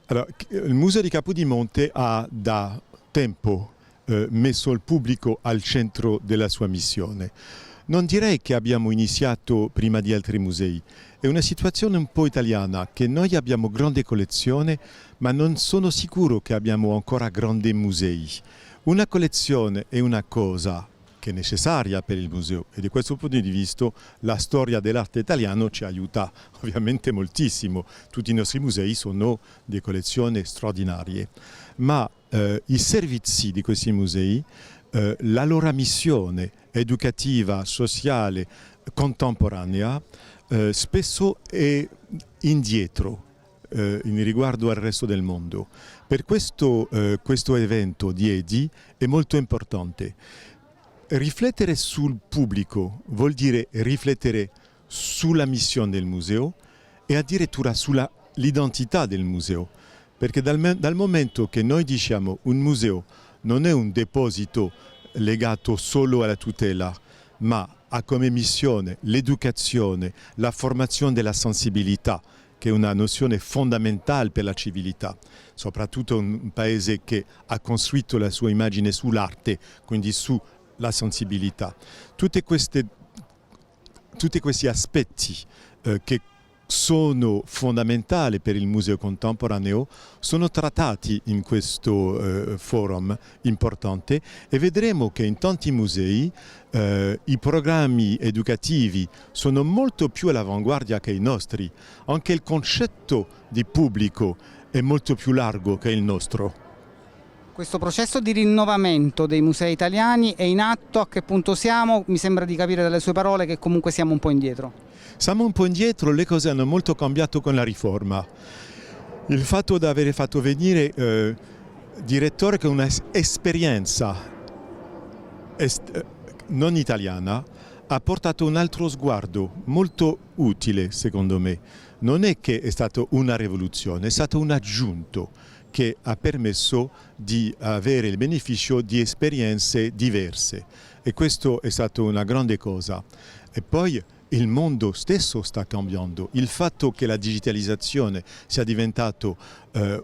Allora, il Museo di Capodimonte ha da tempo messo il pubblico al centro della sua missione. Non direi che abbiamo iniziato prima di altri musei. È una situazione un po' italiana, che noi abbiamo grande collezione, ma non sono sicuro che abbiamo ancora grandi musei. Una collezione è una cosa che è necessaria per il museo e da questo punto di vista la storia dell'arte italiano ci aiuta ovviamente moltissimo. Tutti i nostri musei sono di collezioni straordinarie, ma i servizi di questi musei, la loro missione educativa, sociale, contemporanea, spesso è indietro in riguardo al resto del mondo. Per questo evento di EDI è molto importante. Riflettere sul pubblico vuol dire riflettere sulla missione del museo e addirittura sull'identità del museo, perché dal momento che noi diciamo un museo non è un deposito legato solo alla tutela, ma ha come missione l'educazione, la formazione della sensibilità, che è una nozione fondamentale per la civiltà, soprattutto un paese che ha costruito la sua immagine sull'arte, quindi sulla sensibilità. Tutti questi aspetti che sono fondamentali per il museo contemporaneo sono trattati in questo forum importante e vedremo che in tanti musei i programmi educativi sono molto più all'avanguardia che i nostri. Anche il concetto di pubblico è molto più largo che il nostro. Questo processo di rinnovamento dei musei italiani è in atto? A che punto siamo? Mi sembra di capire dalle sue parole che comunque siamo un po' indietro. Siamo un po' indietro, le cose hanno molto cambiato con la riforma. Il fatto di aver fatto venire direttore con un'esperienza non italiana ha portato un altro sguardo molto utile, secondo me. Non è che è stata una rivoluzione, è stato un aggiunto che ha permesso di avere il beneficio di esperienze diverse e questo è stata una grande cosa. E poi il mondo stesso sta cambiando. Il fatto che la digitalizzazione sia diventato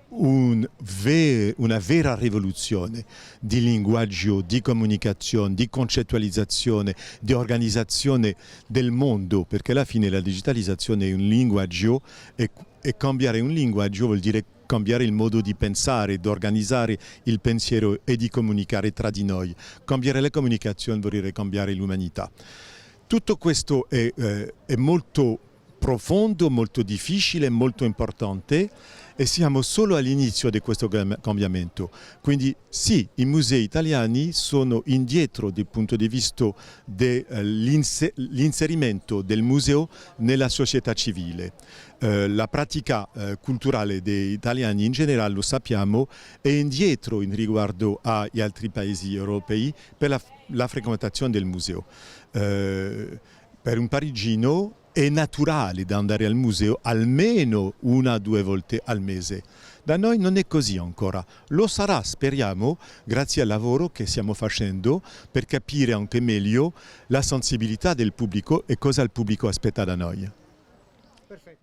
una vera rivoluzione di linguaggio, di comunicazione, di concettualizzazione, di organizzazione del mondo, perché alla fine la digitalizzazione è un linguaggio e cambiare un linguaggio vuol dire cambiare il modo di pensare, di organizzare il pensiero e di comunicare tra di noi. Cambiare la comunicazione vuol dire cambiare l'umanità. Tutto questo è molto profondo, molto difficile, molto importante e siamo solo all'inizio di questo cambiamento. Quindi sì, i musei italiani sono indietro dal punto di vista dell'inserimento del museo nella società civile. La pratica culturale degli italiani in generale, lo sappiamo, è indietro in riguardo agli altri paesi europei per la frequentazione del museo. Per un parigino è naturale da andare al museo almeno 1 o 2 volte al mese. Da noi non è così ancora. Lo sarà, speriamo, grazie al lavoro che stiamo facendo per capire anche meglio la sensibilità del pubblico e cosa il pubblico aspetta da noi. Perfetto.